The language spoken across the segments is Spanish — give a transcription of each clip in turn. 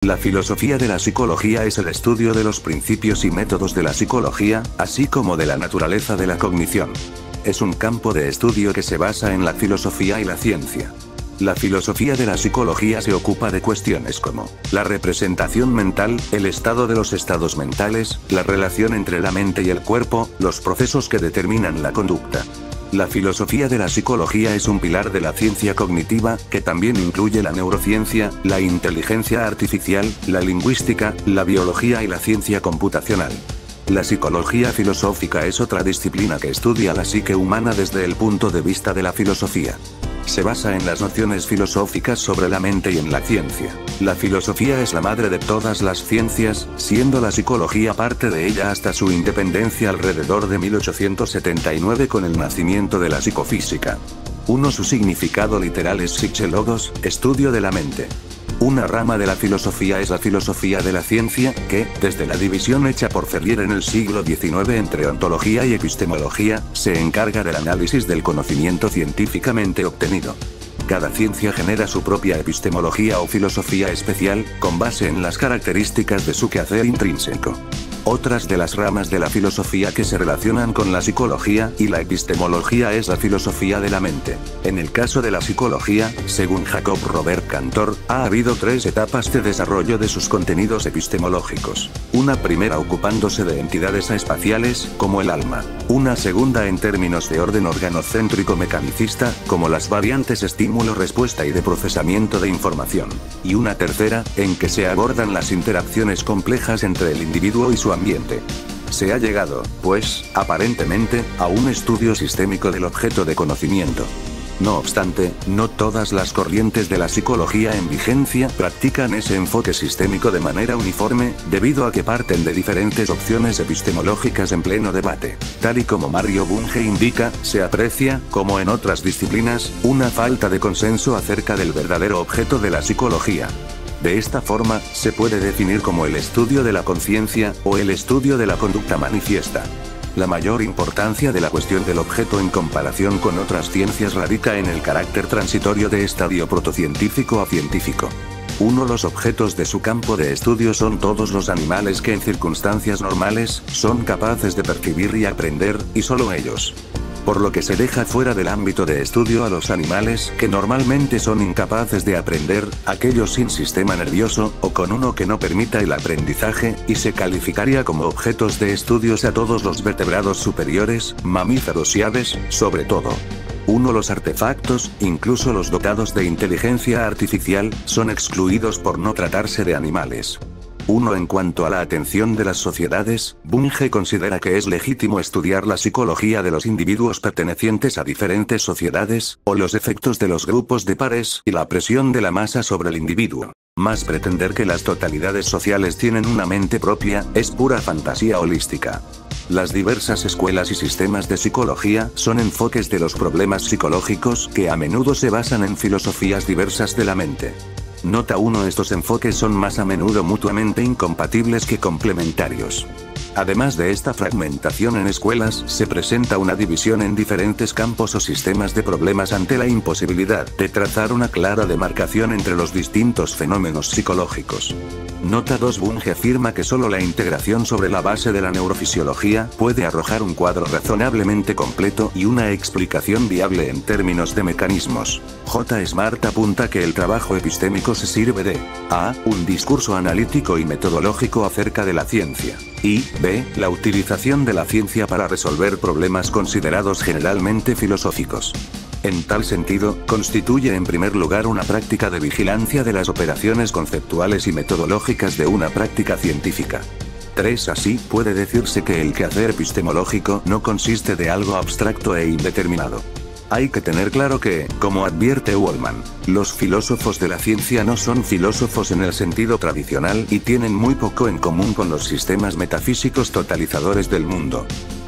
La filosofía de la psicología es el estudio de los principios y métodos de la psicología, así como de la naturaleza de la cognición. Es un campo de estudio que se basa en la filosofía y la ciencia. La filosofía de la psicología se ocupa de cuestiones como la representación mental, el estado de los estados mentales, la relación entre la mente y el cuerpo, los procesos que determinan la conducta. La filosofía de la psicología es un pilar de la ciencia cognitiva, que también incluye la neurociencia, la inteligencia artificial, la lingüística, la biología y la ciencia computacional. La psicología filosófica es otra disciplina que estudia la psique humana desde el punto de vista de la filosofía. Se basa en las nociones filosóficas sobre la mente y en la ciencia. La filosofía es la madre de todas las ciencias, siendo la psicología parte de ella hasta su independencia alrededor de 1879 con el nacimiento de la psicofísica. Su significado literal es psichelogos, estudio de la mente. Una rama de la filosofía es la filosofía de la ciencia, que, desde la división hecha por Ferrier en el siglo XIX entre ontología y epistemología, se encarga del análisis del conocimiento científicamente obtenido. Cada ciencia genera su propia epistemología o filosofía especial, con base en las características de su quehacer intrínseco. Otras de las ramas de la filosofía que se relacionan con la psicología y la epistemología es la filosofía de la mente. En el caso de la psicología, según Jacob Robert Cantor, ha habido tres etapas de desarrollo de sus contenidos epistemológicos. Una primera ocupándose de entidades espaciales, como el alma. Una segunda en términos de orden organocéntrico mecanicista, como las variantes estímulo-respuesta y de procesamiento de información. Y una tercera, en que se abordan las interacciones complejas entre el individuo y su ambiente. Se ha llegado, pues, aparentemente, a un estudio sistémico del objeto de conocimiento. No obstante, no todas las corrientes de la psicología en vigencia practican ese enfoque sistémico de manera uniforme, debido a que parten de diferentes opciones epistemológicas en pleno debate. Tal y como Mario Bunge indica, se aprecia, como en otras disciplinas, una falta de consenso acerca del verdadero objeto de la psicología. De esta forma, se puede definir como el estudio de la conciencia, o el estudio de la conducta manifiesta. La mayor importancia de la cuestión del objeto en comparación con otras ciencias radica en el carácter transitorio de estadio protocientífico a científico. Los objetos de su campo de estudio son todos los animales que en circunstancias normales, son capaces de percibir y aprender, y solo ellos. Por lo que se deja fuera del ámbito de estudio a los animales que normalmente son incapaces de aprender, aquellos sin sistema nervioso, o con uno que no permita el aprendizaje, y se calificaría como objetos de estudios a todos los vertebrados superiores, mamíferos y aves, sobre todo. Los artefactos, incluso los dotados de inteligencia artificial, son excluidos por no tratarse de animales. En cuanto a la atención de las sociedades, Bunge considera que es legítimo estudiar la psicología de los individuos pertenecientes a diferentes sociedades, o los efectos de los grupos de pares y la presión de la masa sobre el individuo. Mas pretender que las totalidades sociales tienen una mente propia, es pura fantasía holística. Las diversas escuelas y sistemas de psicología son enfoques de los problemas psicológicos que a menudo se basan en filosofías diversas de la mente. Nota 1. Estos enfoques son más a menudo mutuamente incompatibles que complementarios. Además de esta fragmentación en escuelas, se presenta una división en diferentes campos o sistemas de problemas ante la imposibilidad de trazar una clara demarcación entre los distintos fenómenos psicológicos. Nota 2. Bunge afirma que solo la integración sobre la base de la neurofisiología puede arrojar un cuadro razonablemente completo y una explicación viable en términos de mecanismos. J. Smart apunta que el trabajo epistémico se sirve de a. un discurso analítico y metodológico acerca de la ciencia, y b. la utilización de la ciencia para resolver problemas considerados generalmente filosóficos. En tal sentido, constituye en primer lugar una práctica de vigilancia de las operaciones conceptuales y metodológicas de una práctica científica. 3. Así, puede decirse que el quehacer epistemológico no consiste de algo abstracto e indeterminado. Hay que tener claro que, como advierte Waldman, los filósofos de la ciencia no son filósofos en el sentido tradicional y tienen muy poco en común con los sistemas metafísicos totalizadores del mundo.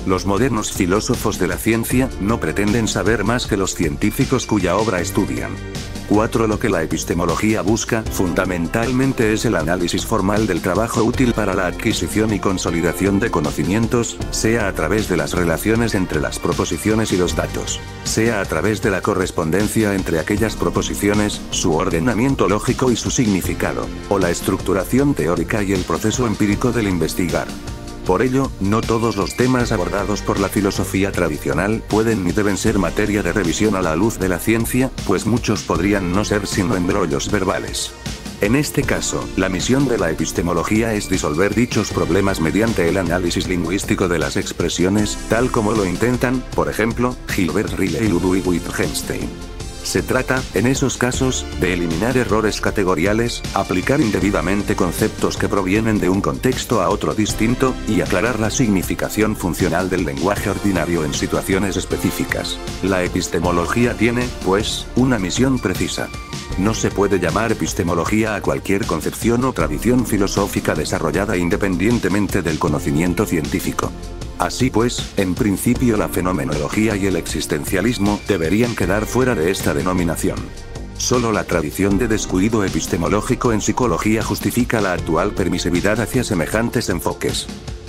Los modernos filósofos de la ciencia no pretenden saber más que los científicos cuya obra estudian. 4. Lo que la epistemología busca, fundamentalmente, es el análisis formal del trabajo útil para la adquisición y consolidación de conocimientos, sea a través de las relaciones entre las proposiciones y los datos, sea a través de la correspondencia entre aquellas proposiciones, su ordenamiento lógico y su significado, o la estructuración teórica y el proceso empírico del investigar. Por ello, no todos los temas abordados por la filosofía tradicional pueden ni deben ser materia de revisión a la luz de la ciencia, pues muchos podrían no ser sino embrollos verbales. En este caso, la misión de la epistemología es disolver dichos problemas mediante el análisis lingüístico de las expresiones, tal como lo intentan, por ejemplo, Gilbert Ryle y Ludwig Wittgenstein. Se trata, en esos casos, de eliminar errores categoriales, aplicar indebidamente conceptos que provienen de un contexto a otro distinto, y aclarar la significación funcional del lenguaje ordinario en situaciones específicas. La epistemología tiene, pues, una misión precisa. No se puede llamar epistemología a cualquier concepción o tradición filosófica desarrollada independientemente del conocimiento científico. Así pues, en principio la fenomenología y el existencialismo deberían quedar fuera de esta denominación. Solo la tradición de descuido epistemológico en psicología justifica la actual permisividad hacia semejantes enfoques.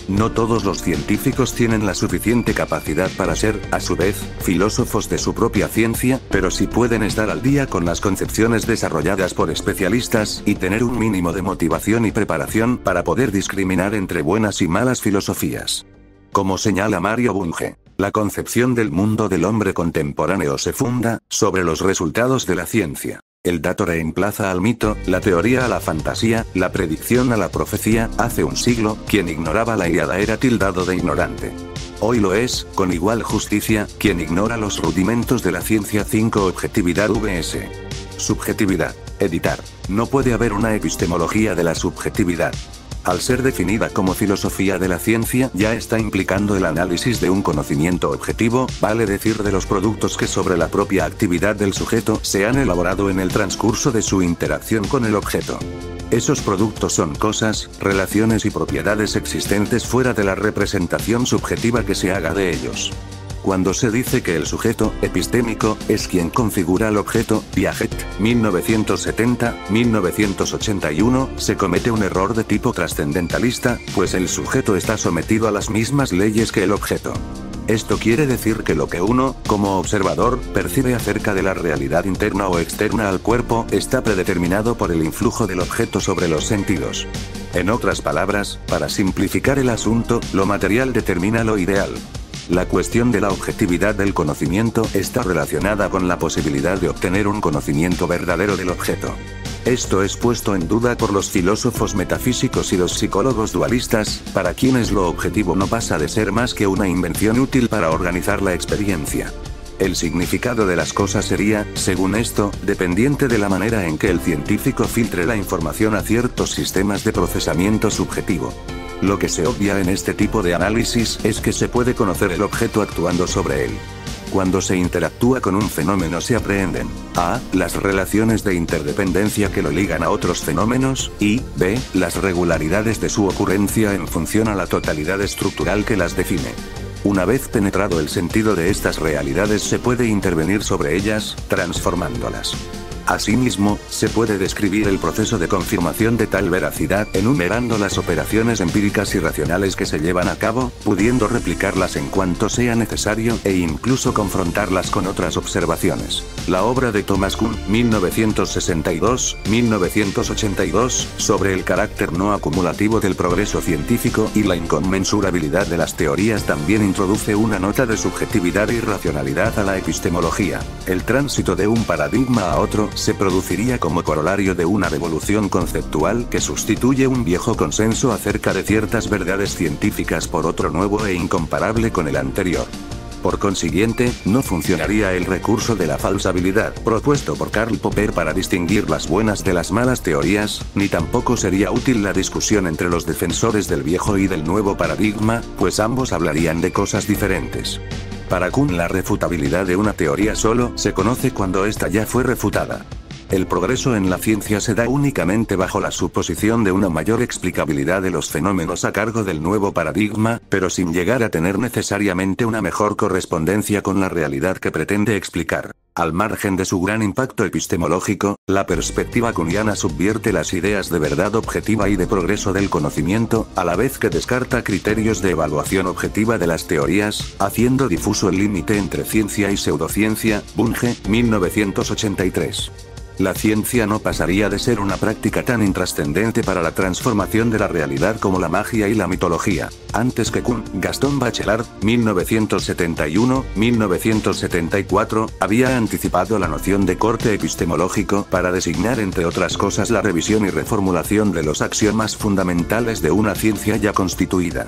No todos los científicos tienen la suficiente capacidad para ser, a su vez, filósofos de su propia ciencia, pero sí pueden estar al día con las concepciones desarrolladas por especialistas, y tener un mínimo de motivación y preparación para poder discriminar entre buenas y malas filosofías. Como señala Mario Bunge, la concepción del mundo del hombre contemporáneo se funda sobre los resultados de la ciencia. El dato reemplaza al mito, la teoría a la fantasía, la predicción a la profecía. Hace un siglo, quien ignoraba la Ilíada era tildado de ignorante. Hoy lo es, con igual justicia, quien ignora los rudimentos de la ciencia. 5. Objetividad vs. subjetividad. Editar. No puede haber una epistemología de la subjetividad. Al ser definida como filosofía de la ciencia, ya está implicando el análisis de un conocimiento objetivo, vale decir de los productos que sobre la propia actividad del sujeto se han elaborado en el transcurso de su interacción con el objeto. Esos productos son cosas, relaciones y propiedades existentes fuera de la representación subjetiva que se haga de ellos. Cuando se dice que el sujeto epistémico es quien configura al objeto, Piaget, 1970-1981, se comete un error de tipo trascendentalista, pues el sujeto está sometido a las mismas leyes que el objeto. Esto quiere decir que lo que uno, como observador, percibe acerca de la realidad interna o externa al cuerpo, está predeterminado por el influjo del objeto sobre los sentidos. En otras palabras, para simplificar el asunto, lo material determina lo ideal. La cuestión de la objetividad del conocimiento está relacionada con la posibilidad de obtener un conocimiento verdadero del objeto. Esto es puesto en duda por los filósofos metafísicos y los psicólogos dualistas, para quienes lo objetivo no pasa de ser más que una invención útil para organizar la experiencia. El significado de las cosas sería, según esto, dependiente de la manera en que el científico filtre la información a ciertos sistemas de procesamiento subjetivo. Lo que se obvia en este tipo de análisis es que se puede conocer el objeto actuando sobre él. Cuando se interactúa con un fenómeno se aprehenden a. Las relaciones de interdependencia que lo ligan a otros fenómenos, y b. Las regularidades de su ocurrencia en función a la totalidad estructural que las define. Una vez penetrado el sentido de estas realidades se puede intervenir sobre ellas, transformándolas. Asimismo, se puede describir el proceso de confirmación de tal veracidad enumerando las operaciones empíricas y racionales que se llevan a cabo, pudiendo replicarlas en cuanto sea necesario e incluso confrontarlas con otras observaciones. La obra de Thomas Kuhn, 1962-1982, sobre el carácter no acumulativo del progreso científico y la inconmensurabilidad de las teorías también introduce una nota de subjetividad y racionalidad a la epistemología. El tránsito de un paradigma a otro se produciría como corolario de una revolución conceptual que sustituye un viejo consenso acerca de ciertas verdades científicas por otro nuevo e incomparable con el anterior. Por consiguiente, no funcionaría el recurso de la falsabilidad propuesto por Karl Popper para distinguir las buenas de las malas teorías, ni tampoco sería útil la discusión entre los defensores del viejo y del nuevo paradigma, pues ambos hablarían de cosas diferentes. Para Kuhn, la refutabilidad de una teoría solo se conoce cuando ésta ya fue refutada. El progreso en la ciencia se da únicamente bajo la suposición de una mayor explicabilidad de los fenómenos a cargo del nuevo paradigma, pero sin llegar a tener necesariamente una mejor correspondencia con la realidad que pretende explicar. Al margen de su gran impacto epistemológico, la perspectiva kuhniana subvierte las ideas de verdad objetiva y de progreso del conocimiento, a la vez que descarta criterios de evaluación objetiva de las teorías, haciendo difuso el límite entre ciencia y pseudociencia. Bunge, 1983. La ciencia no pasaría de ser una práctica tan intrascendente para la transformación de la realidad como la magia y la mitología. Antes que Kuhn, Gaston Bachelard, 1971-1974, había anticipado la noción de corte epistemológico para designar entre otras cosas la revisión y reformulación de los axiomas fundamentales de una ciencia ya constituida.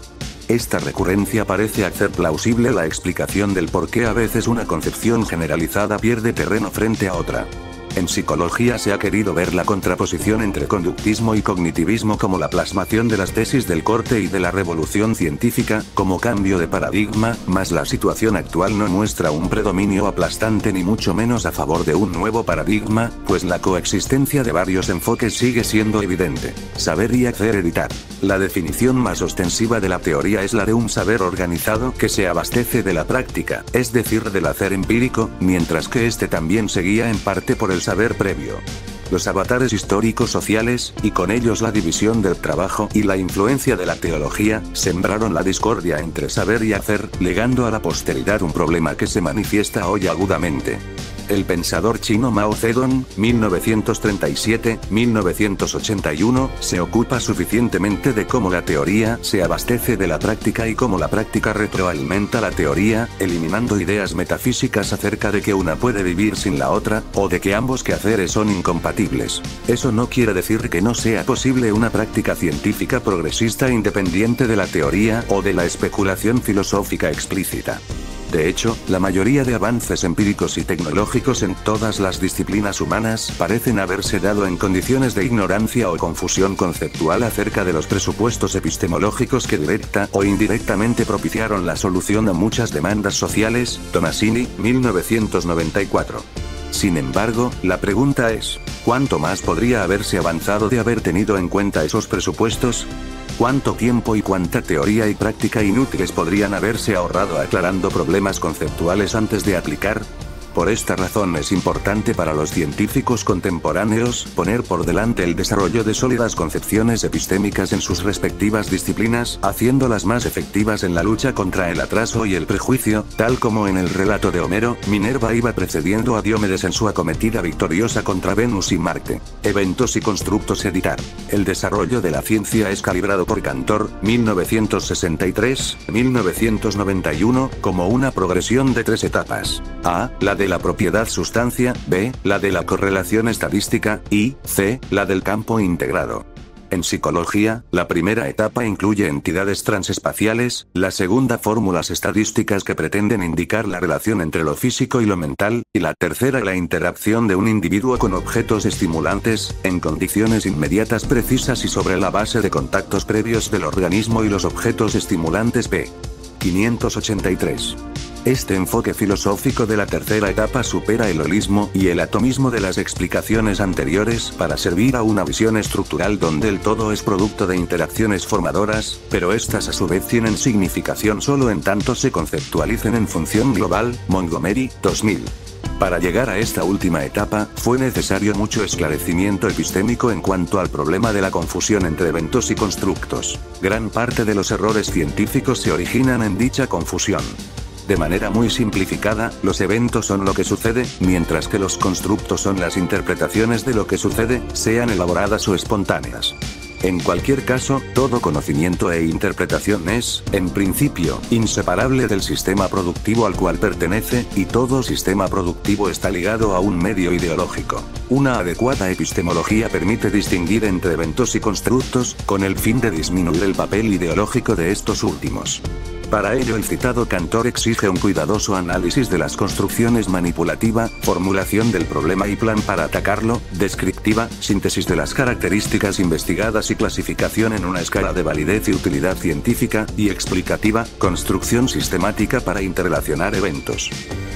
Esta recurrencia parece hacer plausible la explicación del por qué a veces una concepción generalizada pierde terreno frente a otra. En psicología se ha querido ver la contraposición entre conductismo y cognitivismo como la plasmación de las tesis del corte y de la revolución científica, como cambio de paradigma, mas la situación actual no muestra un predominio aplastante ni mucho menos a favor de un nuevo paradigma, pues la coexistencia de varios enfoques sigue siendo evidente. Saber y hacer editar. La definición más ostensiva de la teoría es la de un saber organizado que se abastece de la práctica, es decir del hacer empírico, mientras que este también se guía en parte por el saber previo. Los avatares históricos sociales, y con ellos la división del trabajo y la influencia de la teología, sembraron la discordia entre saber y hacer, legando a la posteridad un problema que se manifiesta hoy agudamente. El pensador chino Mao Zedong, 1937-1981, se ocupa suficientemente de cómo la teoría se abastece de la práctica y cómo la práctica retroalimenta la teoría, eliminando ideas metafísicas acerca de que una puede vivir sin la otra, o de que ambos quehaceres son incompatibles. Eso no quiere decir que no sea posible una práctica científica progresista independiente de la teoría o de la especulación filosófica explícita. De hecho, la mayoría de avances empíricos y tecnológicos en todas las disciplinas humanas parecen haberse dado en condiciones de ignorancia o confusión conceptual acerca de los presupuestos epistemológicos que directa o indirectamente propiciaron la solución a muchas demandas sociales. Tomasini, 1994. Sin embargo, la pregunta es, ¿cuánto más podría haberse avanzado de haber tenido en cuenta esos presupuestos? ¿Cuánto tiempo y cuánta teoría y práctica inútiles podrían haberse ahorrado aclarando problemas conceptuales antes de aplicar? Por esta razón es importante para los científicos contemporáneos poner por delante el desarrollo de sólidas concepciones epistémicas en sus respectivas disciplinas, haciéndolas más efectivas en la lucha contra el atraso y el prejuicio, tal como en el relato de Homero, Minerva iba precediendo a Diomedes en su acometida victoriosa contra Venus y Marte. Eventos y constructos editar. El desarrollo de la ciencia es calibrado por Cantor, 1963-1991, como una progresión de tres etapas. A. La de la propiedad sustancia, B. La de la correlación estadística, y C. La del campo integrado. En psicología, la primera etapa incluye entidades transespaciales, la segunda fórmulas estadísticas que pretenden indicar la relación entre lo físico y lo mental, y la tercera la interacción de un individuo con objetos estimulantes, en condiciones inmediatas precisas y sobre la base de contactos previos del organismo y los objetos estimulantes. P. 583. Este enfoque filosófico de la tercera etapa supera el holismo y el atomismo de las explicaciones anteriores para servir a una visión estructural donde el todo es producto de interacciones formadoras, pero estas a su vez tienen significación solo en tanto se conceptualicen en función global. Montgomery, 2000. Para llegar a esta última etapa, fue necesario mucho esclarecimiento epistémico en cuanto al problema de la confusión entre eventos y constructos. Gran parte de los errores científicos se originan en dicha confusión. De manera muy simplificada, los eventos son lo que sucede, mientras que los constructos son las interpretaciones de lo que sucede, sean elaboradas o espontáneas. En cualquier caso, todo conocimiento e interpretación es, en principio, inseparable del sistema productivo al cual pertenece, y todo sistema productivo está ligado a un medio ideológico. Una adecuada epistemología permite distinguir entre eventos y constructos, con el fin de disminuir el papel ideológico de estos últimos. Para ello el citado Cantor exige un cuidadoso análisis de las construcciones manipulativa, formulación del problema y plan para atacarlo, descriptiva, síntesis de las características investigadas y clasificación en una escala de validez y utilidad científica, y explicativa, construcción sistemática para interrelacionar eventos.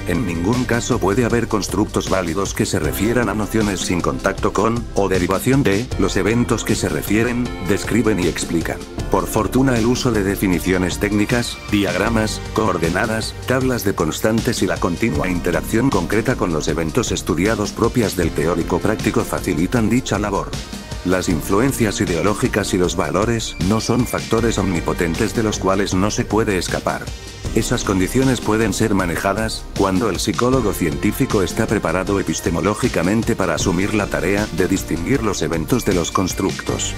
En ningún caso puede haber constructos válidos que se refieran a nociones sin contacto con, o derivación de, los eventos que se refieren, describen y explican. Por fortuna el uso de definiciones técnicas, diagramas, coordenadas, tablas de constantes y la continua interacción concreta con los eventos estudiados propias del teórico práctico facilitan dicha labor. Las influencias ideológicas y los valores no son factores omnipotentes de los cuales no se puede escapar. Esas condiciones pueden ser manejadas, cuando el psicólogo científico está preparado epistemológicamente para asumir la tarea de distinguir los eventos de los constructos.